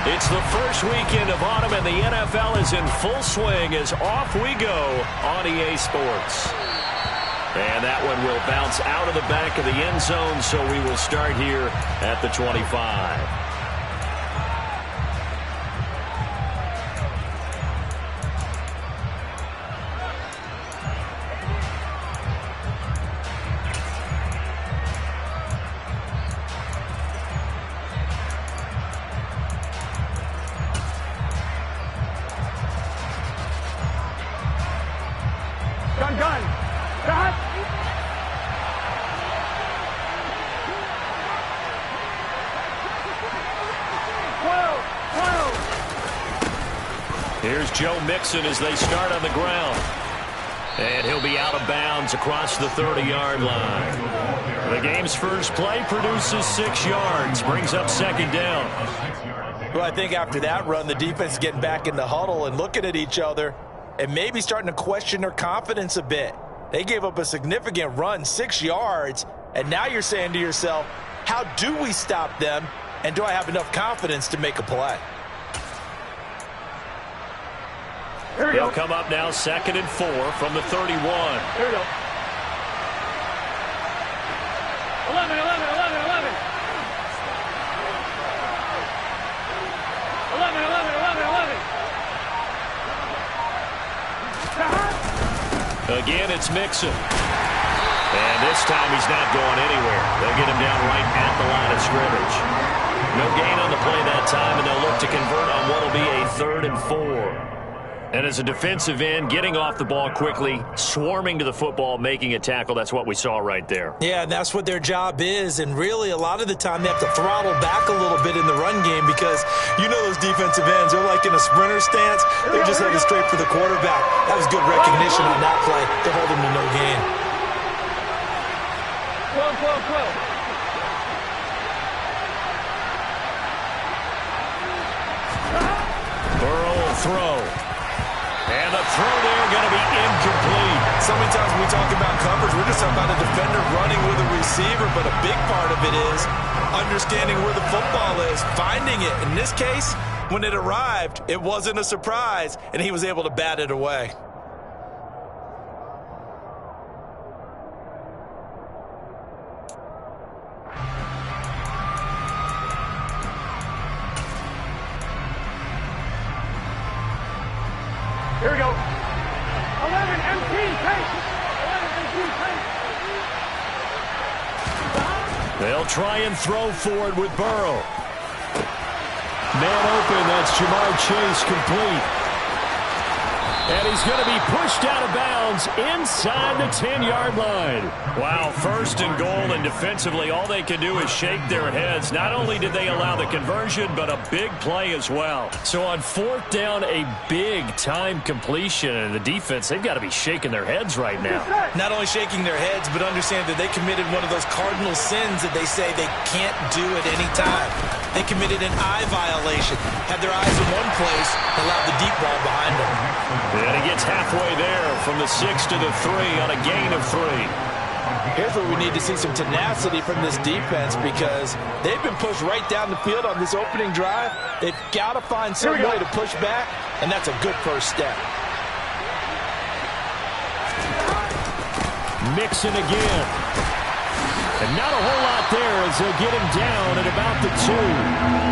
It's the first weekend of autumn, and the NFL is in full swing as off we go on EA Sports. And that one will bounce out of the back of the end zone, so we will start here at the 25. Here's Joe Mixon as they start on the ground. And he'll be out of bounds across the 30-yard line. The game's first play produces 6 yards, brings up second down. Well, I think after that run, the defense is getting back in the huddle and looking at each other and maybe starting to question their confidence a bit. They gave up a significant run, 6 yards, and now you're saying to yourself, how do we stop them, and do I have enough confidence to make a play? They'll come up now 2nd and 4 from the 31. Here we go. 11, 11, 11, 11. 11, 11, 11, 11. Again, it's Mixon. And this time he's not going anywhere. They'll get him down right at the line of scrimmage. No gain on the play that time, and they'll look to convert on what will be a 3rd and 4. And as a defensive end, getting off the ball quickly, swarming to the football, making a tackle, that's what we saw right there. Yeah, and that's what their job is. And really, a lot of the time, they have to throttle back a little bit in the run game because you know those defensive ends, they're like in a sprinter stance. They're just headed straight for the quarterback. That was good recognition on that play to hold him to no gain. 12, 12, 12. Burrow will throw. And the throw there going to be incomplete. So many times when we talk about coverage, we're just talking about a defender running with a receiver, but a big part of it is understanding where the football is, finding it. In this case, when it arrived, it wasn't a surprise, and he was able to bat it away. Here we go. 11 MT pace. 11 MT pace. They'll try and throw forward with Burrow. Man open, that's Jamar Chase, complete. And he's going to be pushed out of bounds inside the 10-yard line. Wow, 1st and goal, and defensively, all they can do is shake their heads. Not only did they allow the conversion, but a big play as well. So on 4th down, a big-time completion, and the defense, they've got to be shaking their heads right now. Not only shaking their heads, but understand that they committed one of those cardinal sins that they say they can't do at any time. They committed an eye violation, had their eyes in one place, allowed the deep ball behind them. And he gets halfway there from the 6 to the 3 on a gain of 3. Here's where we need to see some tenacity from this defense because they've been pushed right down the field on this opening drive. They've got to find some way to push back, and that's a good first step. Mixon again. And not a whole lot there as they'll get him down at about the 2.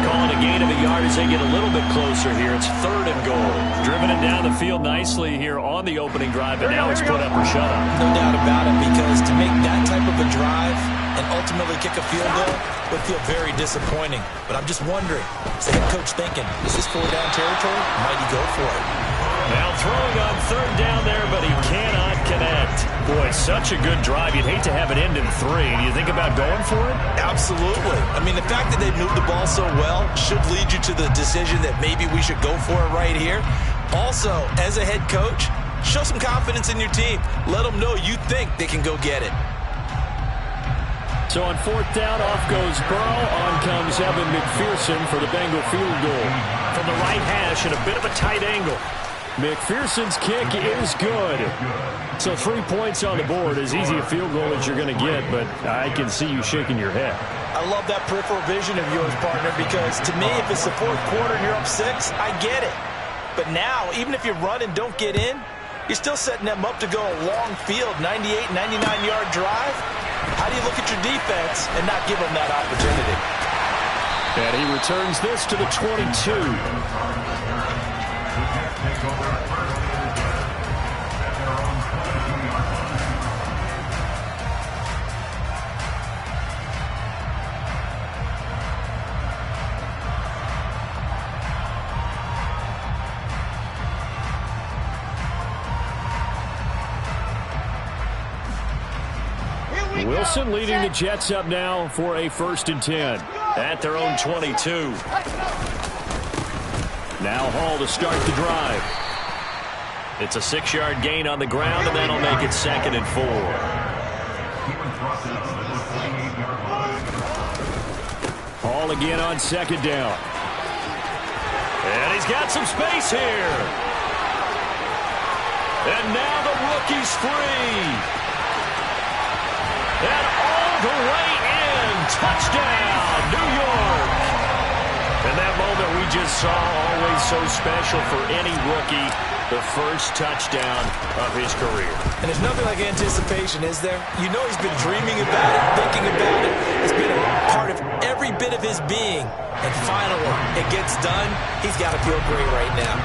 Calling a gain of a yard as they get a little bit closer here. It's 3rd and goal. Driven it down the field nicely here on the opening drive, but now it's put up or shut up. No doubt about it, because to make that type of a drive and ultimately kick a field goal would feel very disappointing. But I'm just wondering, is the head coach thinking, is this 4-down territory? Might he go for it? Now throwing on 3rd down there, but he cannot connect. Boy, such a good drive. You'd hate to have it end in 3. Do you think about going for it? Absolutely. I mean, the fact that they moved the ball so well should lead you to the decision that maybe we should go for it right here. Also, as a head coach, show some confidence in your team. Let them know you think they can go get it. So on 4th down, off goes Burrow. On comes Evan McPherson for the Bengal field goal. From the right hash at a bit of a tight angle. McPherson's kick is good. So 3 points on the board. As easy a field goal as you're going to get, but I can see you shaking your head. I love that peripheral vision of yours, partner, because to me, if it's the fourth quarter and you're up 6, I get it. But now, even if you run and don't get in, you're still setting them up to go a long field, 98, 99-yard drive. How do you look at your defense and not give them that opportunity? And he returns this to the 22. Wilson leading the Jets up now for a 1st and 10 at their own 22. Now Hall to start the drive. It's a 6-yard gain on the ground, and that'll make it 2nd and 4. Hall again on 2nd down. And he's got some space here. And now the rookie's free. And all the way in. Touchdown, New York. And that moment we just saw, always so special for any rookie. The first touchdown of his career. And there's nothing like anticipation, is there? You know he's been dreaming about it, thinking about it. It's been a part of every bit of his being. And finally, it gets done. He's got to feel great right now.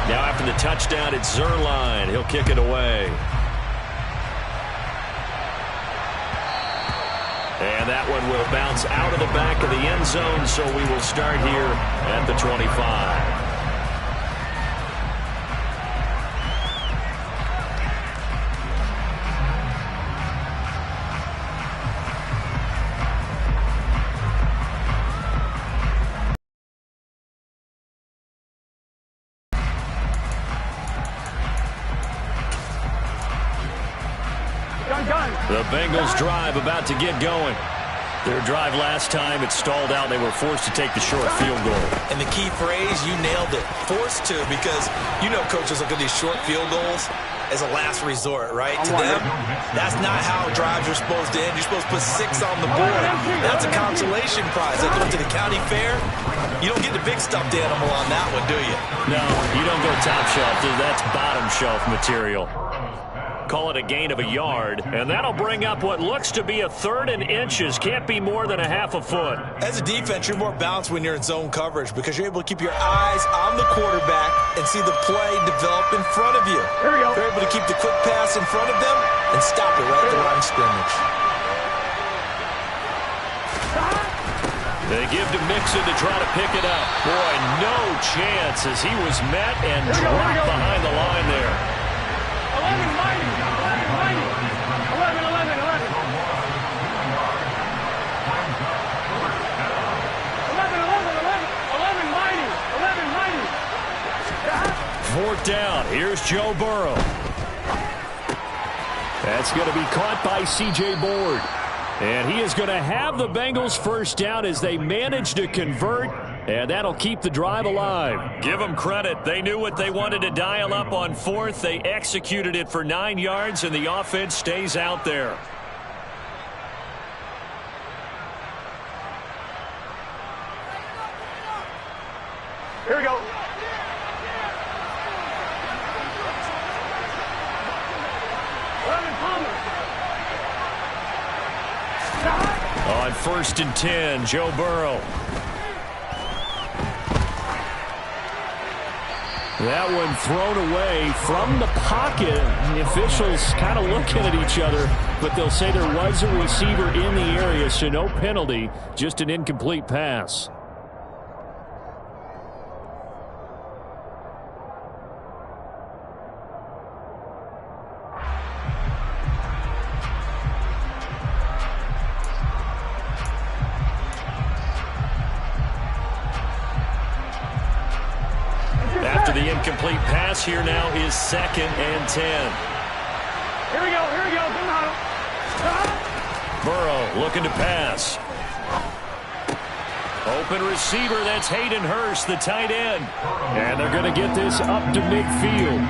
Now after the touchdown, it's Zerline. He'll kick it away. And that one will bounce out of the back of the end zone, so we will start here at the 25. The Bengals drive about to get going. Their drive last time, it stalled out. They were forced to take the short field goal. And the key phrase, you nailed it. Forced to, because you know coaches look at these short field goals as a last resort, right? To them, that's not how drives are supposed to end. You're supposed to put 6 on the board. That's a consolation prize. Like going to the county fair, you don't get the big stuffed animal on that one, do you? No, you don't go top shelf. That's bottom shelf material. Call it a gain of a yard, and that'll bring up what looks to be a 3rd and inches. Can't be more than a half a foot. As a defense, you're more balanced when you're in zone coverage because you're able to keep your eyes on the quarterback and see the play develop in front of you. Here we go. You're able to keep the quick pass in front of them and stop it right at the line of scrimmage. They give to Mixon to try to pick it up. Boy, no chance as he was met and dropped behind the line there. 11 mighty. 11 mighty. 11, 11, 11. 11, 11, 11. 11 mighty. 11 mighty. 4th down. Here's Joe Burrow. That's going to be caught by C.J. Board. And he is going to have the Bengals 1st down as they manage to convert. And that'll keep the drive alive. Give them credit. They knew what they wanted to dial up on 4th. They executed it for 9 yards, and the offense stays out there. Here we go. On 1st and 10, Joe Burrow. That one thrown away from the pocket. The officials kind of looking at each other, but they'll say there was a receiver in the area, so no penalty, just an incomplete pass. After the incomplete pass, here now is 2nd and 10. Here we go. Here we go. Come on. Burrow looking to pass. Open receiver, that's Hayden Hurst, the tight end. And they're going to get this up to midfield.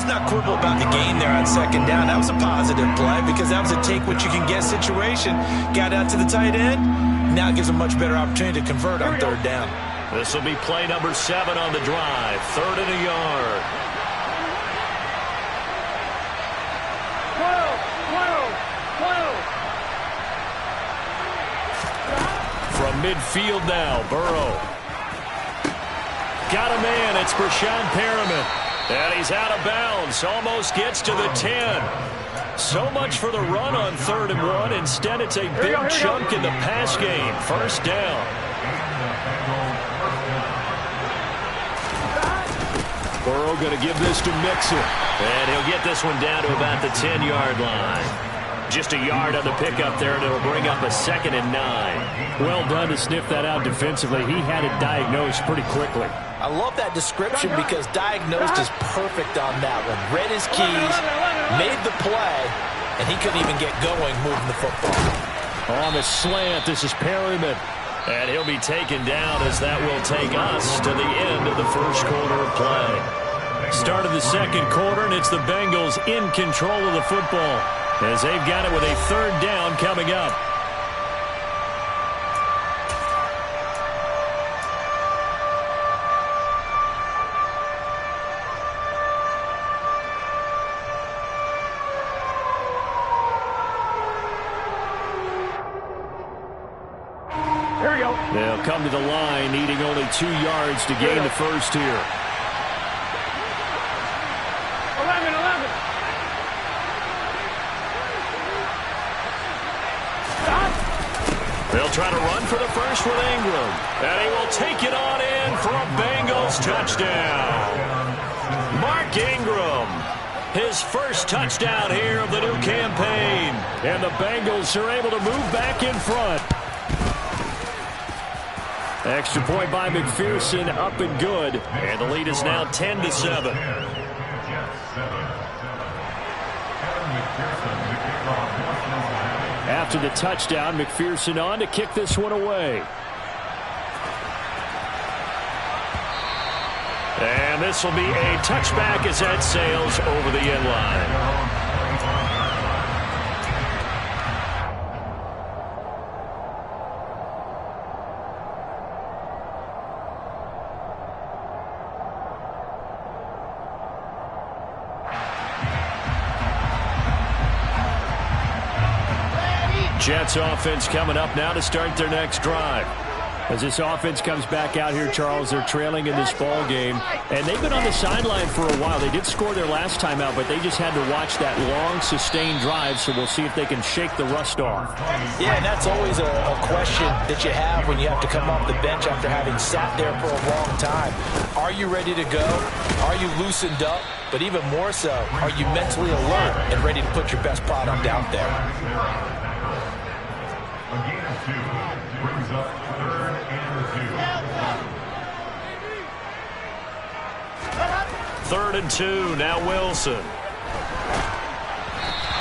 Let's not quibble about the gain there on second down. That was a positive play because that was a take-what-you-can-get situation. Got out to the tight end. Now it gives a much better opportunity to convert on third down. This will be play number 7 on the drive. 3rd and a yard. 12. From midfield now, Burrow. Got a man. It's Brashad Perriman. And he's out of bounds. Almost gets to the 10. So much for the run on 3rd and 1. Instead, it's a big chunk in the pass game. First down. Burrow going to give this to Mixon. And he'll get this one down to about the 10-yard line. Just a yard on the pickup there, and it'll bring up a 2nd and 9. Well done to sniff that out defensively. He had it diagnosed pretty quickly. I love that description because diagnosed is perfect on that one. Read his keys, made the play, and he couldn't even get going moving the football. On the slant, this is Perriman. And he'll be taken down as that will take us to the end of the first quarter of play. Start of the second quarter, and it's the Bengals in control of the football as they've got it with a 3rd down coming up. Here we go. They'll come to the line, needing only 2 yards to gain the first here. 11. They'll try to run for the first with Ingram. And he will take it on in for a Bengals touchdown. Mark Ingram, his first touchdown here of the new campaign. And the Bengals are able to move back in front. Extra point by McPherson, up and good. And the lead is now 10-7. After the touchdown, McPherson on to kick this one away. And this will be a touchback as that sails over the end line. Jets offense coming up now to start their next drive. As this offense comes back out here, Charles, they're trailing in this ball game, and they've been on the sideline for a while. They did score their last time out, but they just had to watch that long, sustained drive, so we'll see if they can shake the rust off. Yeah, and that's always a question that you have when you have to come off the bench after having sat there for a long time. Are you ready to go? Are you loosened up? But even more so, are you mentally alert and ready to put your best product out there? A gain of 2 brings up 3rd and 2. 3rd and 2, now Wilson.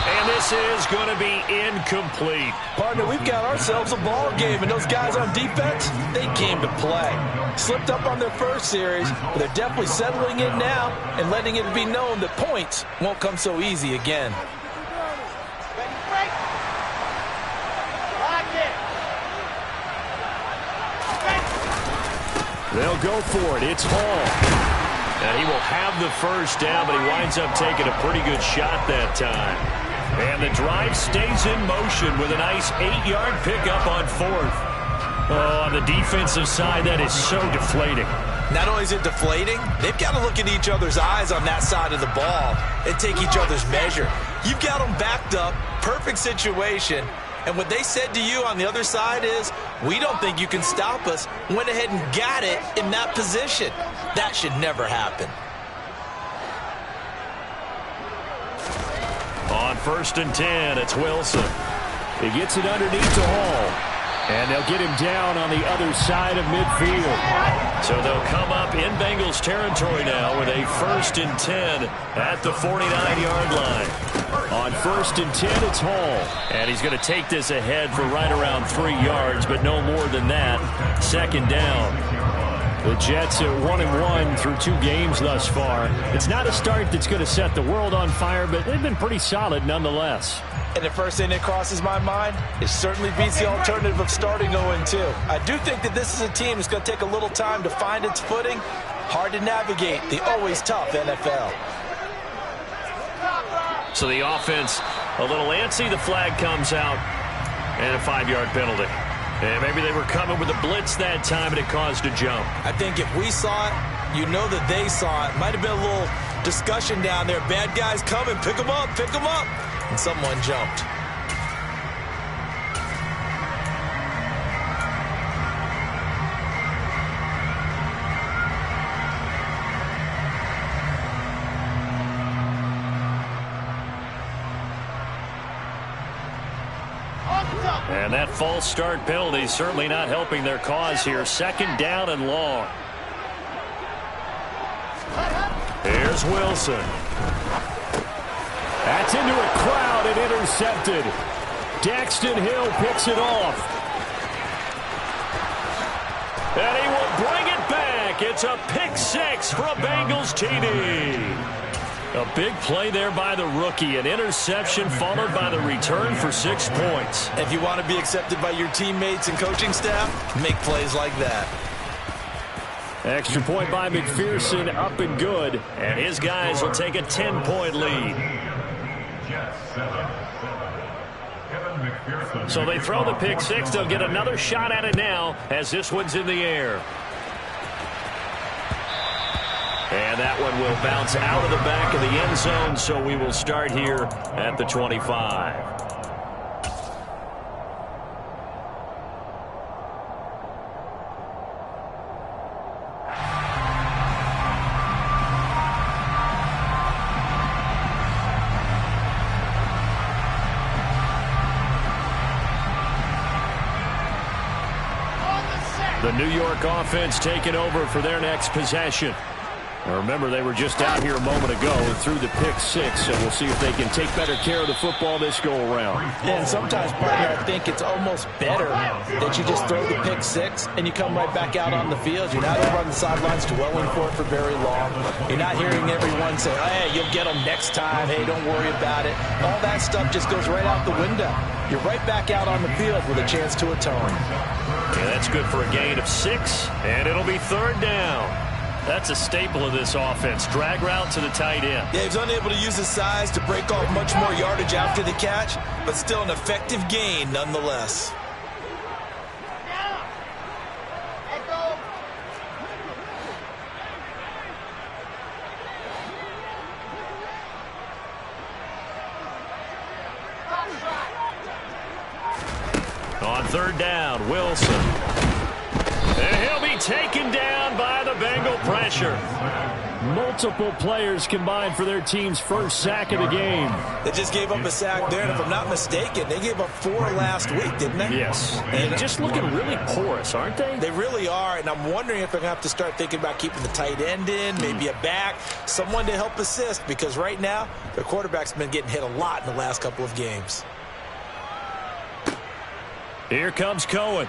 And this is going to be incomplete. Partner, we've got ourselves a ball game, and those guys on defense, they came to play. Slipped up on their first series, but they're definitely settling in now and letting it be known that points won't come so easy again. They'll go for it. It's Hall. And he will have the first down, but he winds up taking a pretty good shot that time. And the drive stays in motion with a nice 8-yard pickup on 4th. Oh, on the defensive side, that is so deflating. Not only is it deflating, they've got to look at each other's eyes on that side of the ball and take each other's measure. You've got them backed up, perfect situation. And what they said to you on the other side is, we don't think you can stop us. Went ahead and got it in that position. That should never happen. On 1st and 10, it's Wilson. He gets it underneath to Hall. And they'll get him down on the other side of midfield. So they'll come up in Bengals territory now with a 1st and 10 at the 49-yard line. On 1st and 10, it's Hall. And he's going to take this ahead for right around 3 yards, but no more than that. 2nd down. The Jets at 1-1 through 2 games thus far. It's not a start that's going to set the world on fire, but they've been pretty solid nonetheless. And the first thing that crosses my mind, it certainly beats the alternative of starting 0-2. I do think that this is a team that's going to take a little time to find its footing. Hard to navigate the always tough NFL. So the offense a little antsy. The flag comes out and a 5-yard penalty. And maybe they were coming with a blitz that time and it caused a jump. I think if we saw it, you know that they saw it. Might have been a little discussion down there. Bad guys coming. Pick them up. Pick them up. And someone jumped. And that false start penalty is certainly not helping their cause here. 2nd down and long. Here's Wilson. That's into a crowd and intercepted. Daxton Hill picks it off. And he will bring it back. It's a pick 6 for a Bengals TD. A big play there by the rookie. An interception followed by the return for 6 points. If you want to be accepted by your teammates and coaching staff, make plays like that. Extra point by McPherson, up and good. And his guys will take a 10-point lead. So they throw the pick 6. They'll get another shot at it now as this one's in the air. And that one will bounce out of the back of the end zone, so we will start here at the 25. The New York offense taking over for their next possession. Now remember, they were just out here a moment ago and threw the pick 6, so we'll see if they can take better care of the football this go-around. And sometimes, partner, I think it's almost better that you just throw the pick 6 and you come right back out on the field. You're not over on the sidelines dwelling for it for very long. You're not hearing everyone say, hey, you'll get them next time. Hey, don't worry about it. All that stuff just goes right out the window. You're right back out on the field with a chance to atone. Yeah, that's good for a gain of 6, and it'll be 3rd down. That's a staple of this offense. Drag route to the tight end. Yeah, he's unable to use his size to break off much more yardage after the catch, but still an effective gain nonetheless. On 3rd down, Wilson. And he'll be taken down by the Bengal pressure. Multiple players combined for their team's first sack of the game. They just gave up a sack there, and if I'm not mistaken, they gave up 4 last week, didn't they? Yes. And just looking really porous, aren't they? They really are, and I'm wondering if they're going to have to start thinking about keeping the tight end in, maybe a back, someone to help assist, because right now, their quarterback's been getting hit a lot in the last couple of games. Here comes Cohen.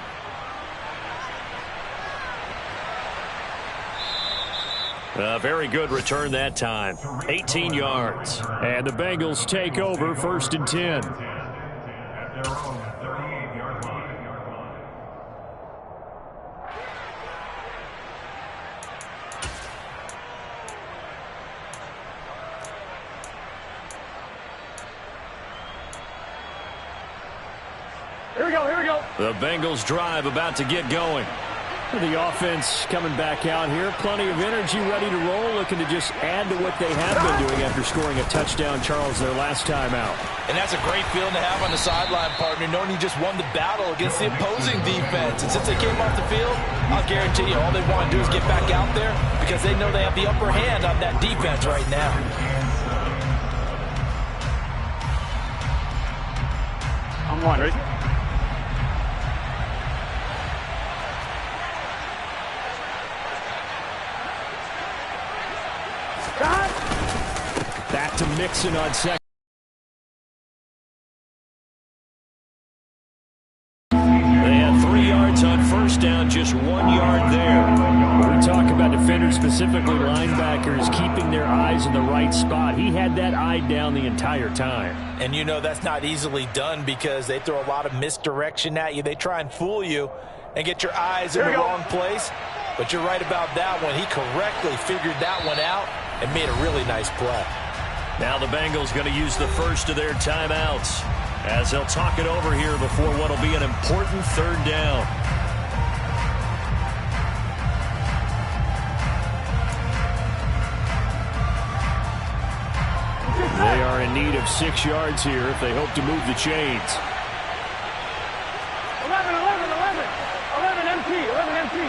A very good return that time. 18 yards. And the Bengals take over 1st and 10. Here we go, here we go. The Bengals drive about to get going. The offense coming back out here. Plenty of energy, ready to roll, looking to just add to what they have been doing after scoring a touchdown, Charles, their last time out. And that's a great feeling to have on the sideline, partner, knowing you just won the battle against the opposing defense. And since they came off the field, I'll guarantee you all they want to do is get back out there because they know they have the upper hand on that defense right now. I'm on, ready? Back to Mixon on second. They had 3 yards on 1st down, just 1 yard there. defenders, specifically linebackers, keeping their eyes in the right spot. He had that eye down the entire time. And you know that's not easily done because they throw a lot of misdirection at you. They try and fool you and get your eyes in the wrong place. But you're right about that one. He correctly figured that one out and made a really nice play. Now the Bengals going to use the first of their timeouts as they'll talk it over here before what will be an important third down. They are in need of 6 yards here if they hope to move the chains. 11 empty.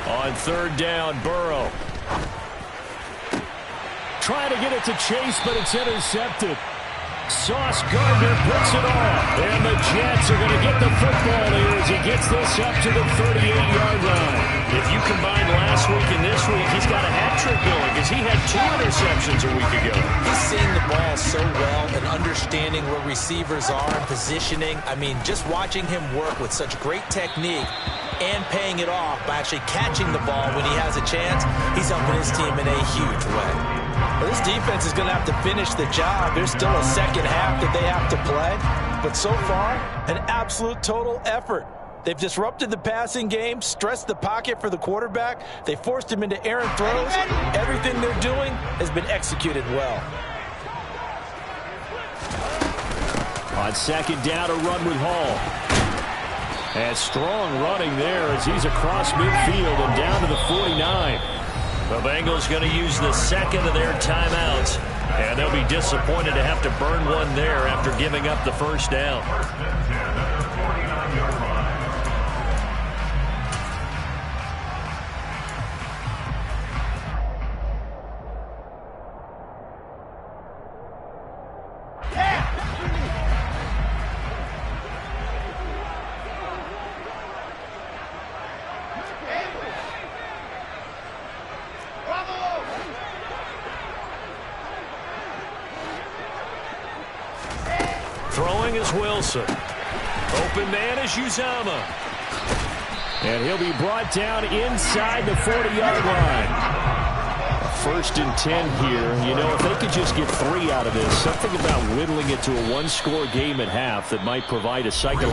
On third down, Burrow. Trying to get it to Chase, but it's intercepted. Sauce Gardner puts it off. And the Jets are going to get the football here as he gets this up to the 38-yard line. If you combine last week and this week, he's got a hat trick going because he had 2 interceptions a week ago. He's seeing the ball so well and understanding where receivers are and positioning. I mean, just watching him work with such great technique and paying it off by actually catching the ball when he has a chance, he's helping his team in a huge way. Well, this defense is going to have to finish the job. There's still a second half that they have to play. But so far, an absolute total effort. They've disrupted the passing game, stressed the pocket for the quarterback. They forced him into errant throws. Everything they're doing has been executed well. On second down, a run with Hall. And strong running there as he's across midfield and down to the 49. The Bengals going to use the second of their timeouts, and they'll be disappointed to have to burn one there after giving up the first down. First and 10 at the 49-yard line. Throwing is Wilson. Open man is Uzama. And he'll be brought down inside the 40-yard line. First and 10 here. You know, if they could just get 3 out of this, something about whittling it to a 1-score game at half that might provide a cycle.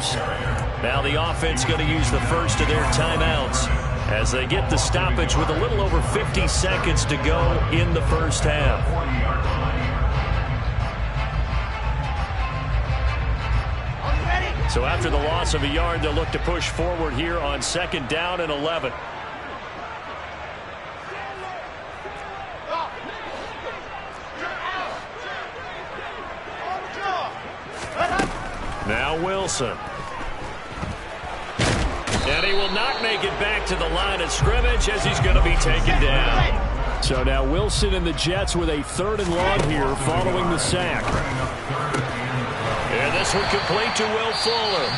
Now the offense going to use the first of their timeouts as they get the stoppage with a little over 50 seconds to go in the first half. So after the loss of a yard, they'll look to push forward here on second down and 11. Now Wilson. And he will not make it back to the line of scrimmage as he's going to be taken down. So now Wilson and the Jets with a 3rd and long here following the sack. And this one complete to Will Fuller.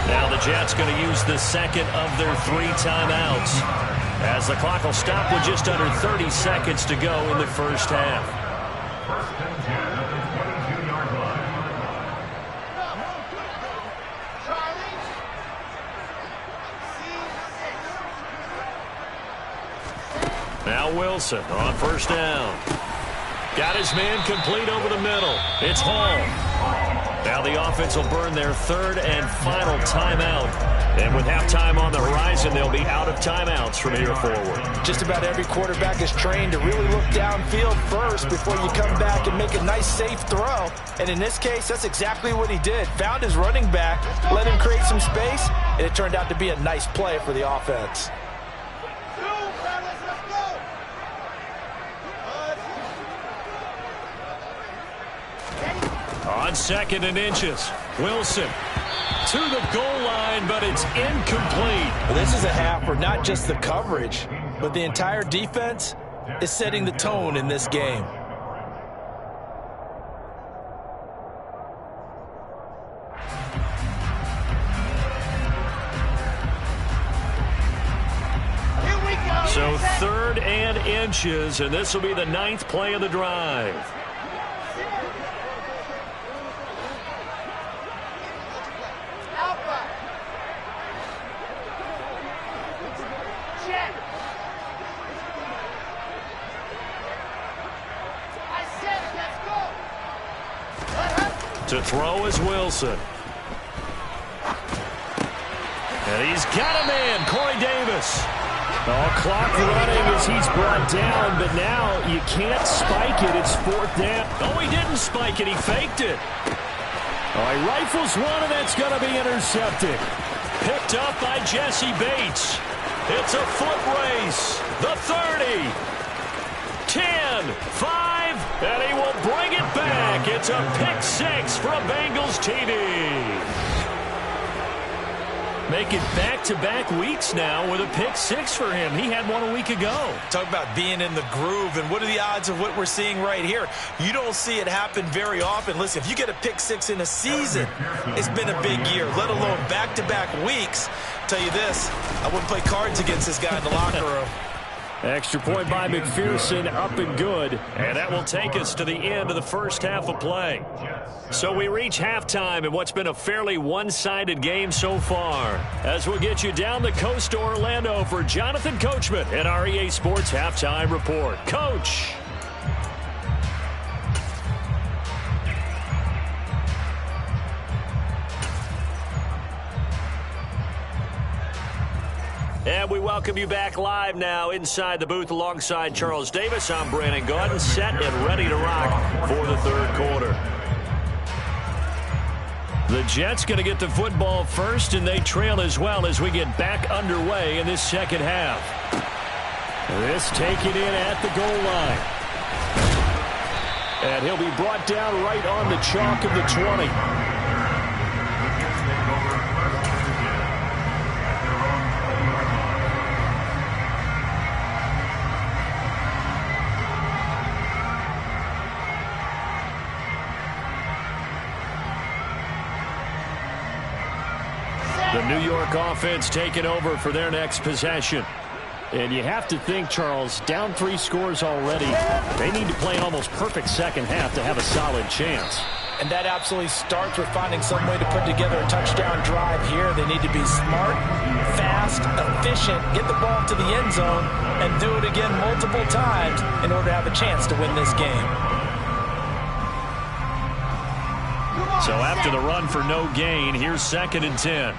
Now the Jets going to use the second of their 3 timeouts as the clock will stop with just under 30 seconds to go in the first half. First and 10 at the 22-yard line. Now Wilson on first down. Got his man complete over the middle. It's Hall. Now the offense will burn their 3rd and final timeout. And with halftime on the horizon, they'll be out of timeouts from here forward. Just about every quarterback is trained to really look downfield first before you come back and make a nice, safe throw. And in this case, that's exactly what he did. Found his running back, let him create some space, and it turned out to be a nice play for the offense. On 2nd and inches, Wilson to the goal line, but it's incomplete. Well, this is a half where not just the coverage, but the entire defense is setting the tone in this game. So 3rd and inches, and this will be the 9th play of the drive. To throw is Wilson. And he's got a man, Corey Davis. Clock running as he's brought down, but now you can't spike it. It's fourth down. Oh, he didn't spike it. He faked it. He rifles one, and that's going to be intercepted. Picked up by Jesse Bates. It's a foot race. The 30. 10, 5, and he will bring it back. It's a pick six from Bengals TD. Make it back-to-back weeks now with a pick six for him. He had one a week ago. Talk about being in the groove, and what are the odds of what we're seeing right here? You don't see it happen very often. Listen, if you get a pick six in a season, it's been a big year, let alone back-to-back weeks. I'll tell you this, I wouldn't play cards against this guy in the locker room. Extra point by McPherson, up and good. And that will take us to the end of the first half of play. So we reach halftime in what's been a fairly one-sided game so far. As we'll get you down the coast to Orlando for Jonathan Coachman at our EA Sports Halftime Report. Coach. And we welcome you back live now inside the booth alongside Charles Davis. I'm Brandon Gaudin, set and ready to rock for the third quarter. The Jets going to get the football first, and they trail as well as we get back underway in this second half. This taken in at the goal line. And he'll be brought down right on the chalk of the 20. The New York offense taking over for their next possession. And you have to think, Charles, down 3 scores already. They need to play an almost perfect second half to have a solid chance. And that absolutely starts with finding some way to put together a touchdown drive here. They need to be smart, fast, efficient, get the ball to the end zone, and do it again multiple times in order to have a chance to win this game. So after the run for no gain, here's 2nd and 10.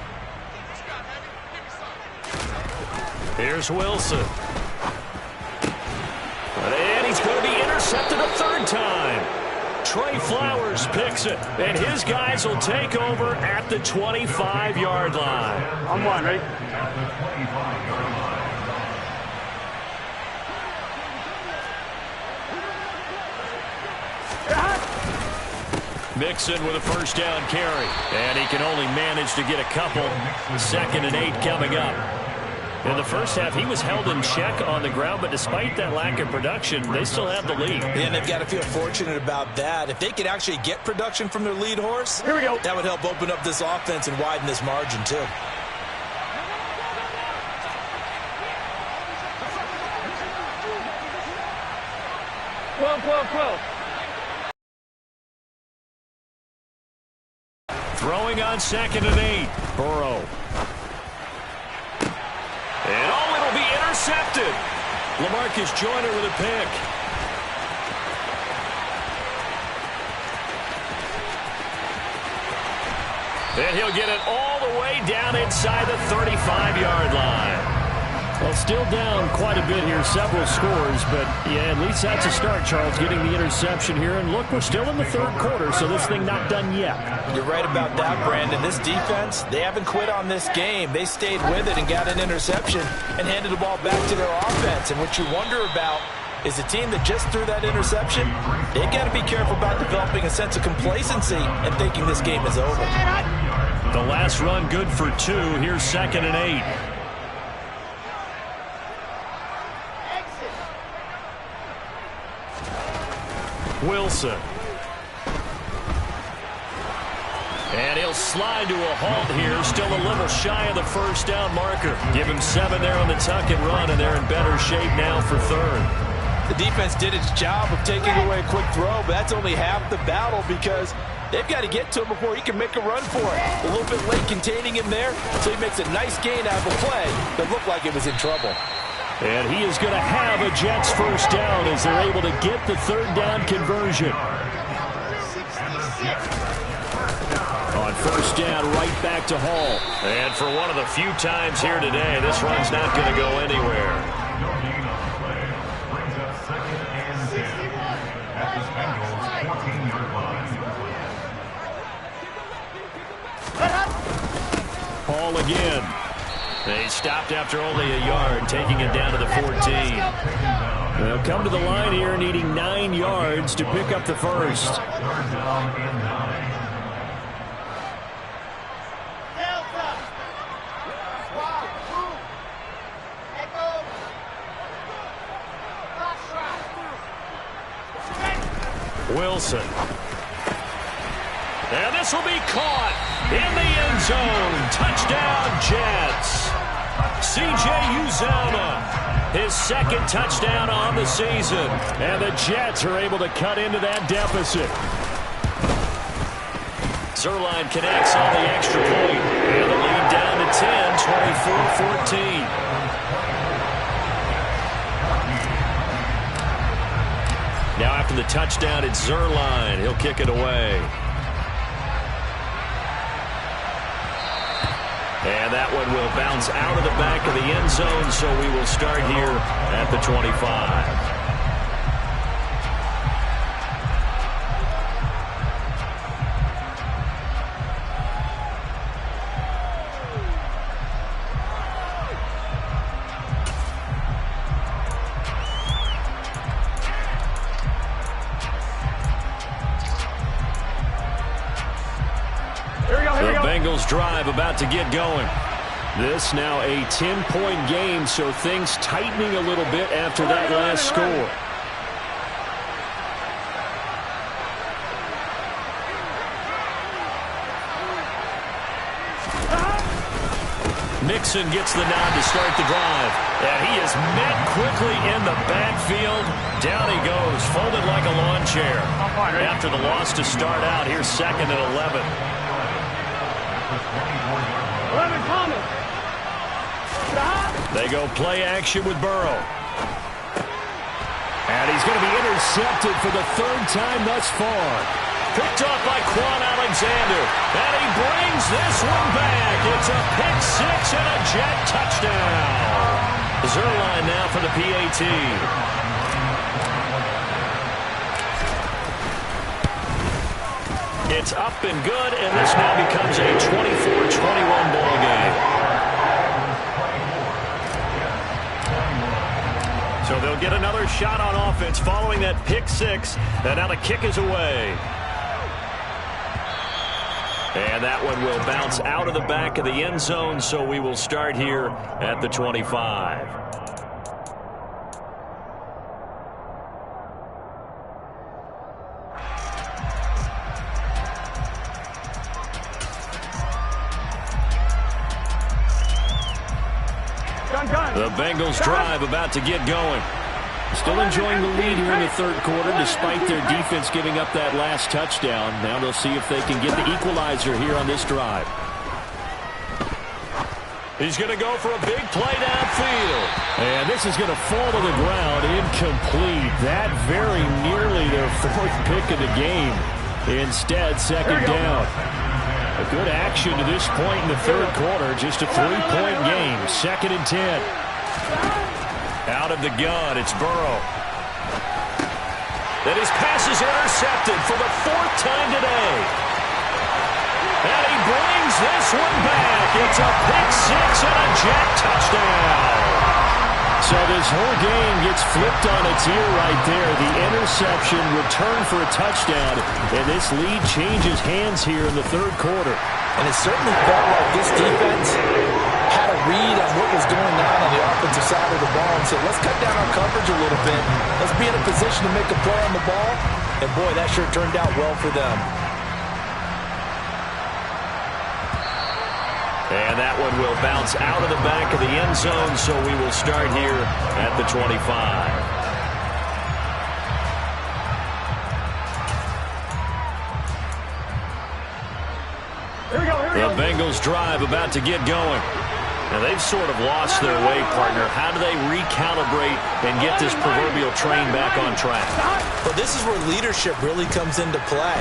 Here's Wilson. And he's going to be intercepted a third time. Trey Flowers picks it, and his guys will take over at the 25-yard line. I'm one, ready? Mixon with a first down carry, and he can only manage to get a couple. 2nd and 8 coming up. In the first half, he was held in check on the ground, but despite that lack of production, they still have the lead. And they've got to feel fortunate about that. If they could actually get production from their lead horse, here we go. That would help open up this offense and widen this margin, too. Well. Throwing on 2nd and 8. Burrow. And it'll be intercepted. LaMarcus Joyner with a pick. And he'll get it all the way down inside the 35-yard line. Well, still down quite a bit here, several scores, but yeah, at least that's a start, Charles, getting the interception here. And look, we're still in the third quarter, so this thing not done yet. You're right about that, Brandon. This defense, they haven't quit on this game. They stayed with it and got an interception and handed the ball back to their offense. And what you wonder about is a team that just threw that interception, they've got to be careful about developing a sense of complacency and thinking this game is over. The last run good for 2. Here's 2nd and 8. Wilson. And he'll slide to a halt here. Still a little shy of the first down marker. Give him 7 there on the tuck and run, and they're in better shape now for 3rd. The defense did its job of taking away a quick throw, but that's only half the battle because they've got to get to him before he can make a run for it. A little bit late containing him there, so he makes a nice gain out of a play that looked like it was in trouble. And he is going to have a Jets first down as they're able to get the 3rd down conversion. first down, right back to Hall. And for one of the few times here today, this run's not going to go anywhere. No gain on the play. Brings up 2nd and 10 at the Bengals' 14-yard line. Hall again. They stopped after only a yard, taking it down to the 14. They'll come to the line here, needing 9 yards to pick up the first. 3rd down and 9. Wilson. And this will be caught in the end zone. Touchdown, Jets. C.J. Uzomah, his 2nd touchdown on the season. And the Jets are able to cut into that deficit. Zuerlein connects on the extra point. And the lead down to 10, 24-14. Now after the touchdown, it's Zuerlein. He'll kick it away. And that one will bounce out of the back of the end zone, so we will start here at the 25. Bengals drive about to get going. This now a 10-point game, so things tightening a little bit after that last score. Mixon gets the nod to start the drive. And he is met quickly in the backfield. Down he goes, folded like a lawn chair. After the loss to start out, here's 2nd and 11. 11 Thomas. They go play action with Burrow. And he's going to be intercepted for the 3rd time thus far. Picked off by Quan Alexander. And he brings this one back. It's a pick 6 and a Jet touchdown. Zuerlein now for the PAT. It's up and good, and this now becomes a 24-21 ball game. So they'll get another shot on offense following that pick 6, and now the kick is away. And that one will bounce out of the back of the end zone, so we will start here at the 25. The Bengals drive about to get going. Still enjoying the lead here in the 3rd quarter despite their defense giving up that last touchdown. Now they'll see if they can get the equalizer here on this drive. He's going to go for a big play downfield. And this is going to fall to the ground incomplete. That very nearly their 4th pick of the game. Instead, 2nd down. A good action to this point in the 3rd quarter. Just a 3-point game. 2nd and 10. Out of the gun, it's Burrow. Then his pass is intercepted for the 4th time today. And he brings this one back. It's a pick 6 and a Jet touchdown. So this whole game gets flipped on its ear right there. The interception, return for a touchdown, and this lead changes hands here in the 3rd quarter. And it certainly felt like this defense had a read on what was going on the offensive side of the ball and said, let's cut down our coverage a little bit. Let's be in a position to make a play on the ball. And, boy, that sure turned out well for them. And that one will bounce out of the back of the end zone, so we will start here at the 25. Here we go. The Bengals drive about to get going. Now, they've sort of lost their way, partner. How do they recalibrate and get this proverbial train back on track? Well, this is where leadership really comes into play.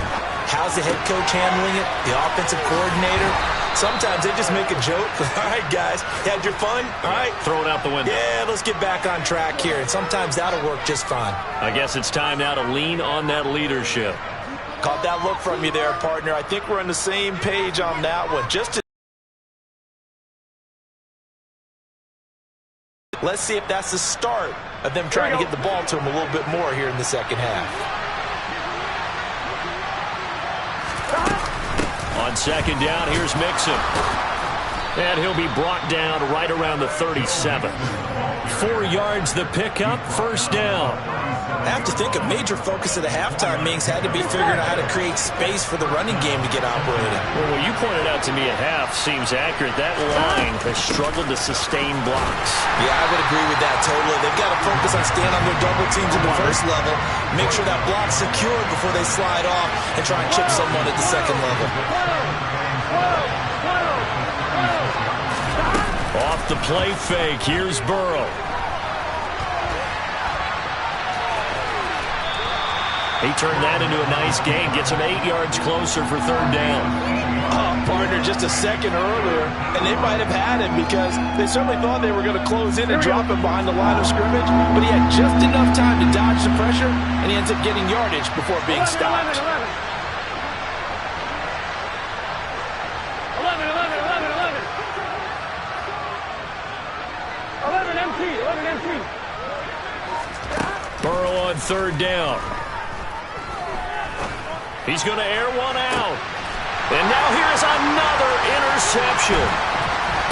How's the head coach handling it? The offensive coordinator? Sometimes they just make a joke. All right, guys, you had your fun? All right. Throw it out the window. Yeah, let's get back on track here. And sometimes that'll work just fine. I guess it's time now to lean on that leadership. Caught that look from you there, partner. I think we're on the same page on that one. Let's see if that's the start of them trying to get the ball to him a little bit more here in the second half. On second down, here's Mixon. And he'll be brought down right around the 37. 4 yards the pickup, first down. I have to think a major focus of the halftime meetings had to be figuring out how to create space for the running game to get operating. Well, what you pointed out to me at half seems accurate. That line has struggled to sustain blocks. Yeah, I would agree with that totally. They've got to focus on staying on their double teams at the first level, make sure that block's secured before they slide off and try and chip someone at the second level. Off the play fake, here's Burrow. He turned that into a nice gain, gets him 8 yards closer for third down. Partner, just a second earlier, and they might have had him because they certainly thought they were going to close in and drop him behind the line of scrimmage, but he had just enough time to dodge the pressure, and he ends up getting yardage before being stopped. 11 MT. Burrow on third down. He's going to air one out. And now here's another interception.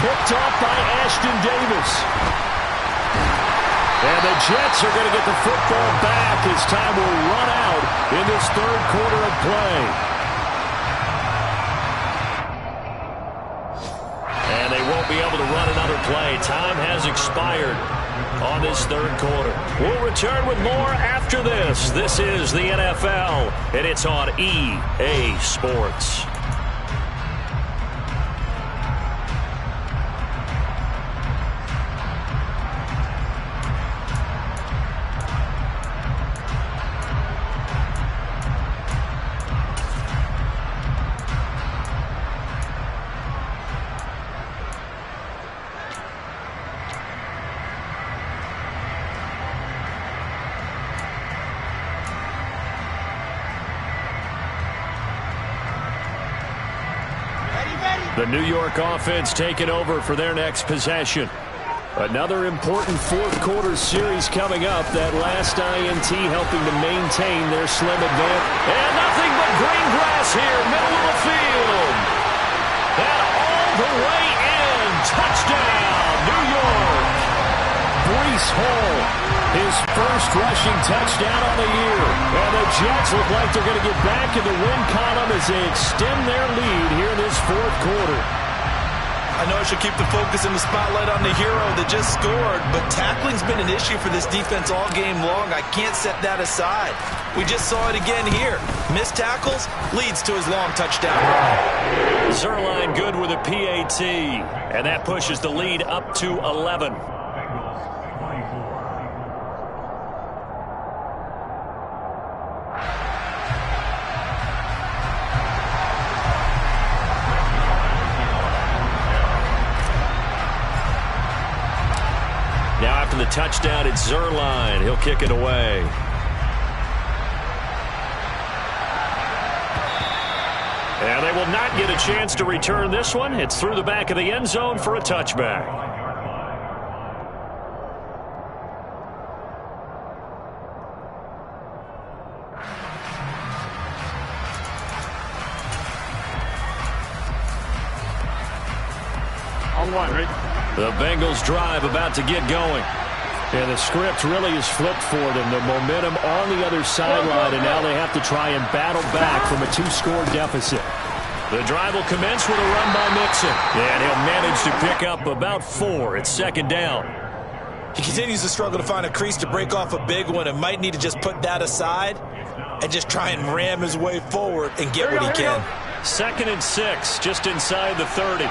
Picked off by Ashton Davis. And the Jets are going to get the football back as time will run out in this third quarter of play. And they won't be able to run another play. Time has expired on this third quarter. We'll return with more after this. This is the NFL, and it's on EA Sports. The New York offense taking over for their next possession. Another important fourth quarter series coming up. That last INT helping to maintain their slim advantage. And nothing but green grass here, middle of the field. And all the way in. Touchdown, New York. Breece Hall, his first rushing touchdown on the year. And the Jets look like they're going to get back in the win column as they extend their lead here in this fourth quarter. I know I should keep the focus and the spotlight on the hero that just scored, but tackling's been an issue for this defense all game long. I can't set that aside. We just saw it again here. Missed tackles leads to his long touchdown run. Zerline good with a PAT, and that pushes the lead up to 11. Now after the touchdown, it's Zerline. He'll kick it away. And they will not get a chance to return this one. It's through the back of the end zone for a touchback. On one, right? The Bengals drive about to get going. And the script really is flipped for them. The momentum on the other sideline, and now they have to try and battle back from a 2-score deficit. The drive will commence with a run by Mixon. And he'll manage to pick up about 4. It's second down. He continues to struggle to find a crease to break off a big one and might need to just put that aside and just try and ram his way forward and get what he can. 2nd and 6, just inside the 30.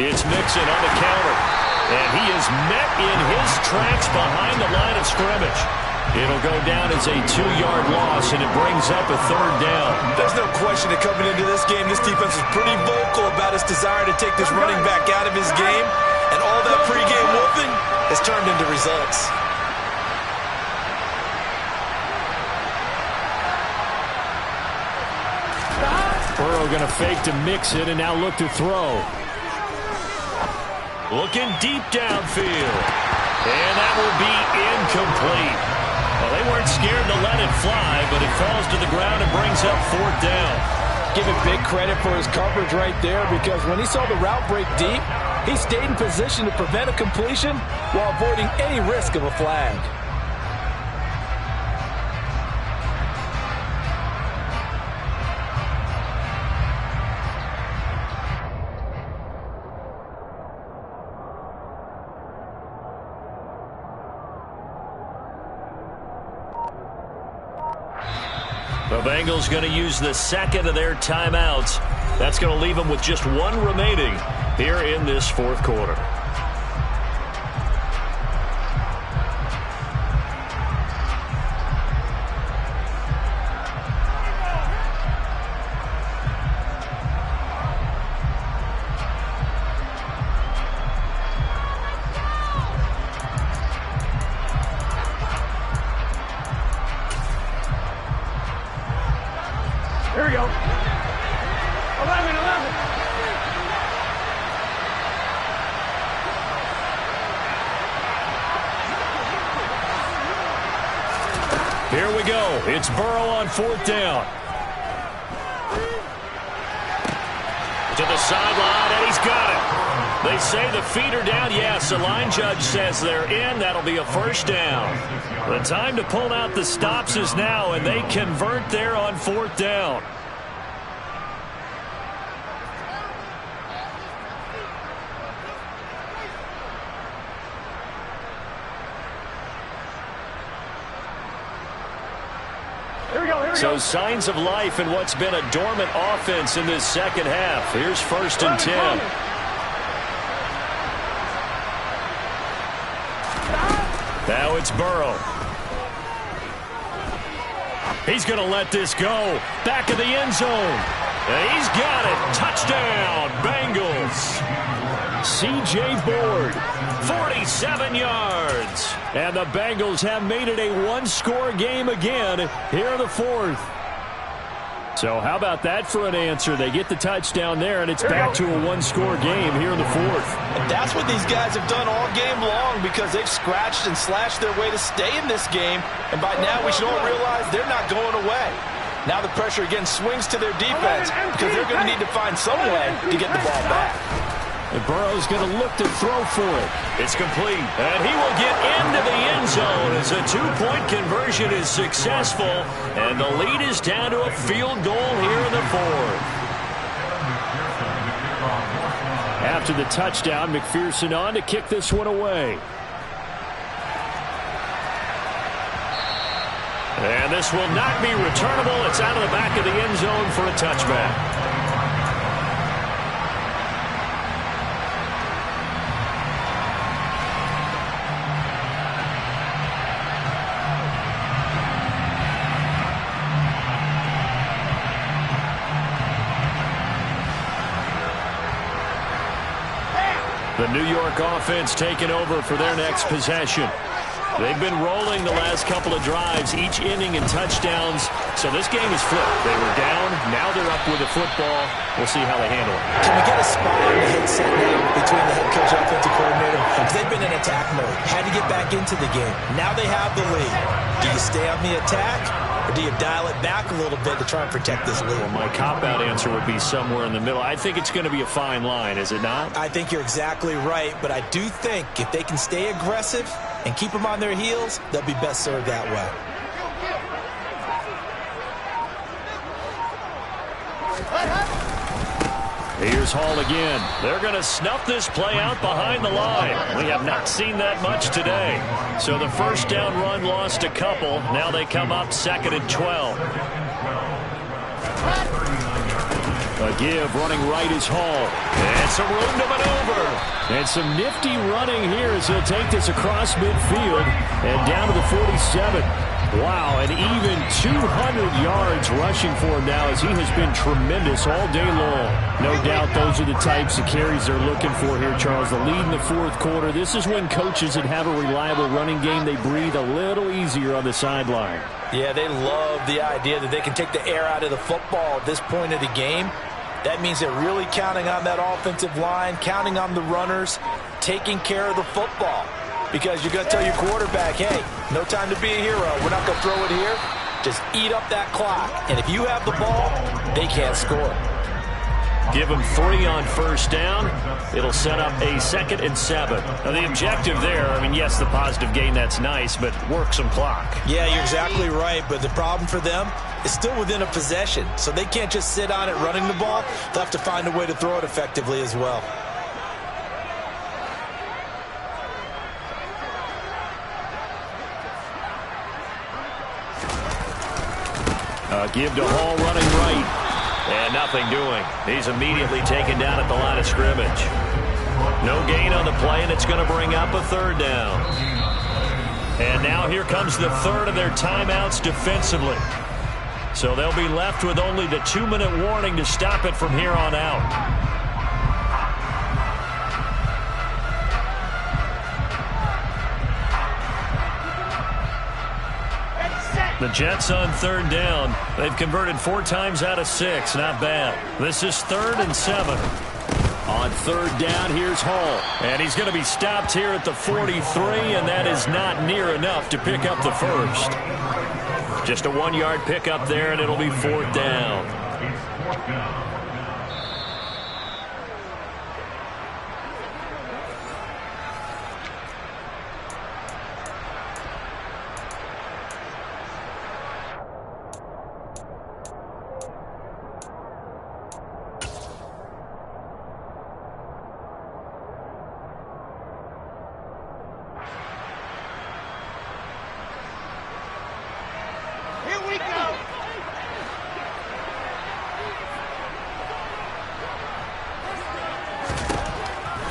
It's Mixon on the counter. And he is met in his tracks behind the line of scrimmage. It'll go down as a 2-yard loss, and it brings up a 3rd down. There's no question that coming into this game, this defense is pretty vocal about its desire to take this running back out of his game. And all that pregame whooping has turned into results. Burrow going to fake to Mixon and now look to throw. Looking deep downfield. And that will be incomplete. Well, they weren't scared to let it fly, but it falls to the ground and brings up 4th down. Give him big credit for his coverage right there, because when he saw the route break deep, he stayed in position to prevent a completion while avoiding any risk of a flag. The Bengals going to use the 2nd of their timeouts. That's going to leave them with just 1 remaining here in this 4th quarter. Here we go. 11, 11. Here we go. It's Burrow on 4th down. To the sideline, and he's got it. They say the feet are down. Yes, the line judge says they're in. That'll be a 1st down. The time to pull out the stops is now, and they convert there on 4th down. So signs of life in what's been a dormant offense in this 2nd half. Here's 1st and 10. Now it's Burrow. He's going to let this go. Back of the end zone. And he's got it. Touchdown, Bengals. C.J. Board, 47 yards. And the Bengals have made it a 1-score game again here in the 4th. So how about that for an answer? They get the touchdown there, and it's back to a 1-score game here in the 4th. And that's what these guys have done all game long, because they've scratched and slashed their way to stay in this game. And by now we should all realize they're not going away. Now the pressure again swings to their defense, because they're going to need to find some way to get the ball back. And Burrow's going to look to throw for it. It's complete. And he will get into the end zone as a 2-point conversion is successful. And the lead is down to a field goal here in the 4th. After the touchdown, McPherson on to kick this one away. And this will not be returnable. It's out of the back of the end zone for a touchback. The New York offense taking over for their next possession. They've been rolling the last couple of drives, each inning in touchdowns. So this game is flipped. They were down. Now they're up with the football. We'll see how they handle it. Can we get a spot on the headset now between the head coach and offensive coordinator? Because they've been in attack mode. Had to get back into the game. Now they have the lead. Do you stay on the attack, or do you dial it back a little bit to try and protect this lead? Well, my cop-out answer would be somewhere in the middle. I think it's going to be a fine line, is it not? I think you're exactly right, but I do think if they can stay aggressive and keep them on their heels, they'll be best served that way. Here's Hall again. They're going to snuff this play out behind the line. We have not seen that much today. So the first down run lost a couple. Now they come up 2nd and 12. A give, running right is Hall. And some room to maneuver. And some nifty running here as he'll take this across midfield and down to the 47. Wow, and even 200 yards rushing for him now as he has been tremendous all day long. No doubt those are the types of carries they're looking for here, Charles. The lead in the fourth quarter. This is when coaches that have a reliable running game, they breathe a little easier on the sideline. Yeah, they love the idea that they can take the air out of the football at this point of the game. That means they're really counting on that offensive line, counting on the runners, taking care of the football. Because you're going to tell your quarterback, hey, no time to be a hero. We're not going to throw it here. Just eat up that clock. And if you have the ball, they can't score. Give them 3 on first down. It'll set up a 2nd and 7. Now, the objective there, I mean, yes, the positive gain, that's nice, but work some clock. Yeah, you're exactly right. But the problem for them is still within a possession. So they can't just sit on it running the ball. They'll have to find a way to throw it effectively as well. Give to Hall running right. And nothing doing. He's immediately taken down at the line of scrimmage. No gain on the play, and it's going to bring up a 3rd down. And now here comes the 3rd of their timeouts defensively. So they'll be left with only the 2-minute warning to stop it from here on out. The Jets on 3rd down. They've converted 4 times out of 6. Not bad. This is 3rd and 7. On 3rd down, here's Hall. And he's going to be stopped here at the 43, and that is not near enough to pick up the first. Just a 1-yard pickup there, and it'll be 4th down. It's 4th down.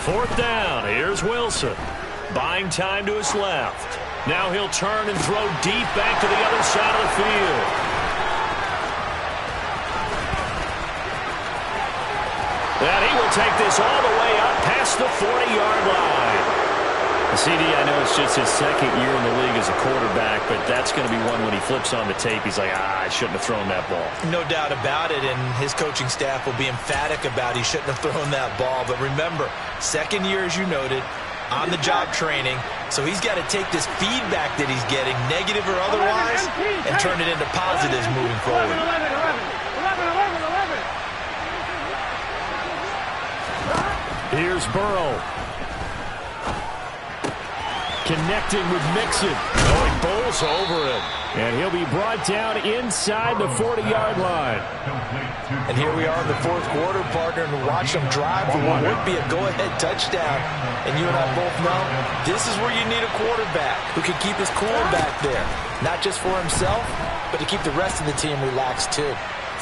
Fourth down. Here's Wilson. Buying time to his left. Now he'll turn and throw deep back to the other side of the field. And he will take this all the way up past the 40-yard line. CD, I know it's just his 2nd year in the league as a quarterback, but that's going to be one when he flips on the tape. He's like, I shouldn't have thrown that ball. No doubt about it, and his coaching staff will be emphatic about he shouldn't have thrown that ball. But remember, 2nd year, as you noted, on-the-job training, so he's got to take this feedback that he's getting, negative or otherwise, and turn it into positives moving forward. 11. Here's Burrow. Connecting with Mixon. Oh, he bowls over it. And he'll be brought down inside the 40-yard line. And here we are in the fourth quarter, partner, and watch them drive for what would be a go-ahead touchdown. And you and I both know this is where you need a quarterback who can keep his cool back there. Not just for himself, but to keep the rest of the team relaxed too.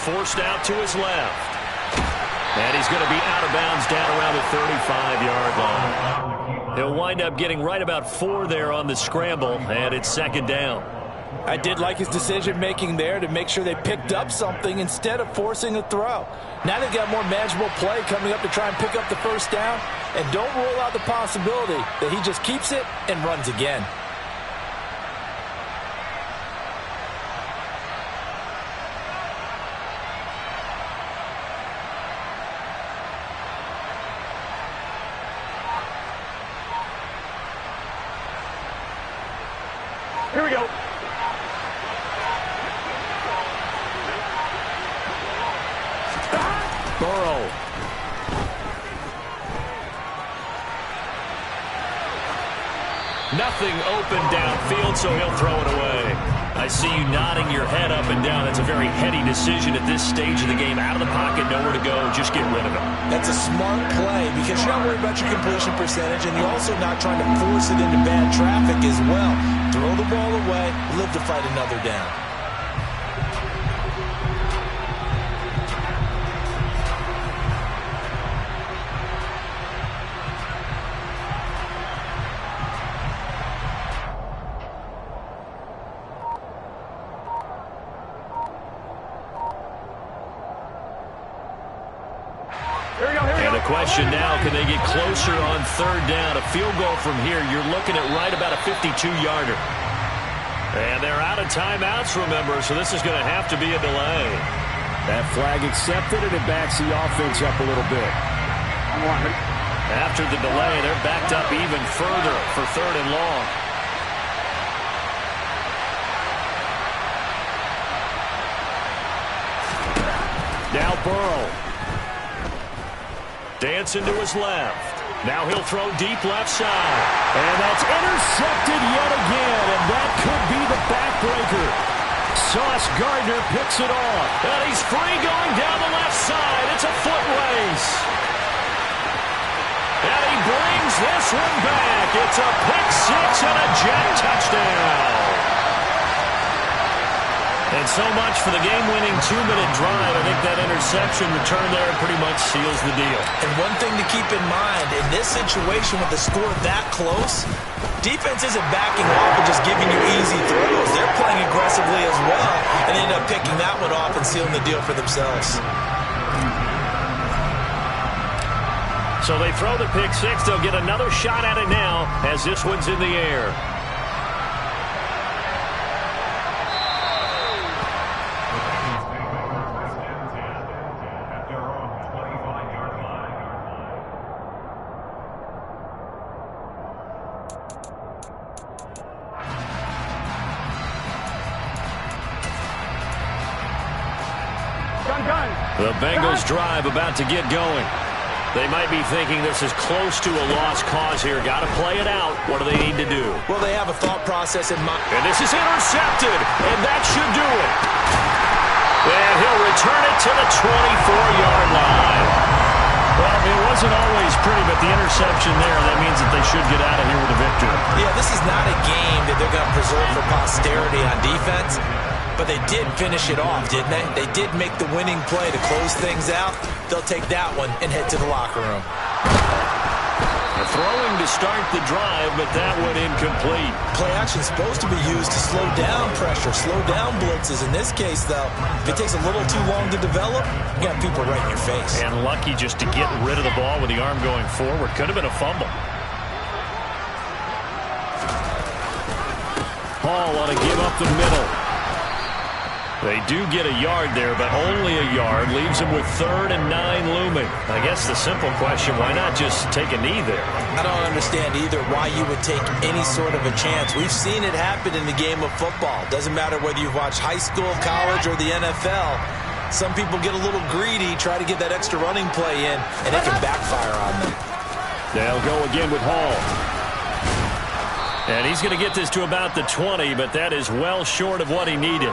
Forced out to his left. And he's going to be out of bounds down around the 35-yard line. He'll wind up getting right about 4 there on the scramble, and it's 2nd down. I did like his decision-making there to make sure they picked up something instead of forcing a throw. Now they've got more manageable play coming up to try and pick up the first down, and don't rule out the possibility that he just keeps it and runs again. Here we go. Burrow. Nothing open downfield, so he'll throw it away. I see you nodding your head up and down. That's a very heady decision at this stage of the game. Out of the pocket, nowhere to go. Just get rid of it. That's a smart play because you're not worried about your completion percentage, and you're also not trying to force it into bad traffic as well. Throw the ball away, live to fight another down. question now, can they get closer on third down? A field goal from here, you're looking at right about a 52-yarder. And they're out of timeouts, remember, so this is going to have to be a delay. That flag accepted, and it backs the offense up a little bit. After the delay, they're backed up even further for third and long. Now Burrow. Dancing to his left. Now he'll throw deep left side. And that's intercepted yet again, and that could be the backbreaker. Sauce Gardner picks it off. And he's free going down the left side. It's a foot race. And he brings this one back. It's a pick six and a Jet touchdown. And so much for the game-winning 2-minute drive. I think that interception return there pretty much seals the deal. And one thing to keep in mind, in this situation with the score that close, defense isn't backing off and just giving you easy throws. They're playing aggressively as well and end up picking that one off and sealing the deal for themselves. So they throw the pick six. They'll get another shot at it now as this one's in the air. The Bengals drive about to get going. They might be thinking this is close to a lost cause here. Got to play it out. What do they need to do? Well, they have a thought process in mind. And this is intercepted, and that should do it. And he'll return it to the 24-yard line. Well, it wasn't always pretty, but the interception there, that means that they should get out of here with a victory. Yeah, this is not a game that they're going to preserve for posterity on defense. But they did finish it off, didn't they? They did make the winning play to close things out. They'll take that one and head to the locker room. Throwing to start the drive, but that one incomplete. Play action is supposed to be used to slow down pressure, slow down blitzes. In this case, though, if it takes a little too long to develop, you got people right in your face. And lucky just to get rid of the ball with the arm going forward. Could have been a fumble. Hall ought to give up the middle. They do get a yard there, but only a yard. Leaves them with 3rd and 9 looming. I guess the simple question, why not just take a knee there? I don't understand either why you would take any sort of a chance. We've seen it happen in the game of football. Doesn't matter whether you've watched high school, college, or the NFL. Some people get a little greedy, try to get that extra running play in, and it can backfire on them. They'll go again with Hall. And he's going to get this to about the 20, but that is well short of what he needed.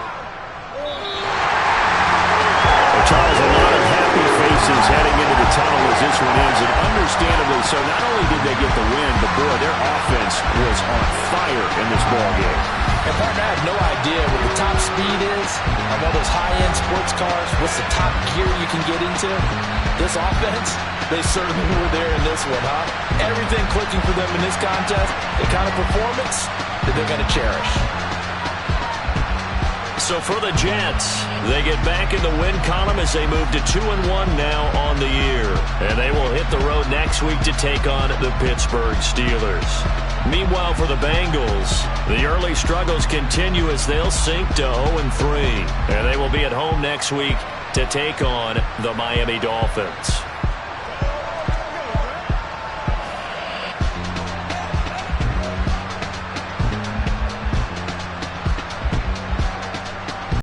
Charles, a lot of happy faces heading into the tunnel as this one ends, and understandably so. Not only did they get the win, but boy, their offense was on fire in this ball game. And partner, I have no idea what the top speed is on all those high-end sports cars. What's the top gear you can get into? This offense, they certainly were there in this one, huh? Everything clicking for them in this contest, the kind of performance that they're going to cherish. So for the Jets, they get back in the win column as they move to 2-1 now on the year. And they will hit the road next week to take on the Pittsburgh Steelers. Meanwhile, for the Bengals, the early struggles continue as they'll sink to 0-3. And they will be at home next week to take on the Miami Dolphins.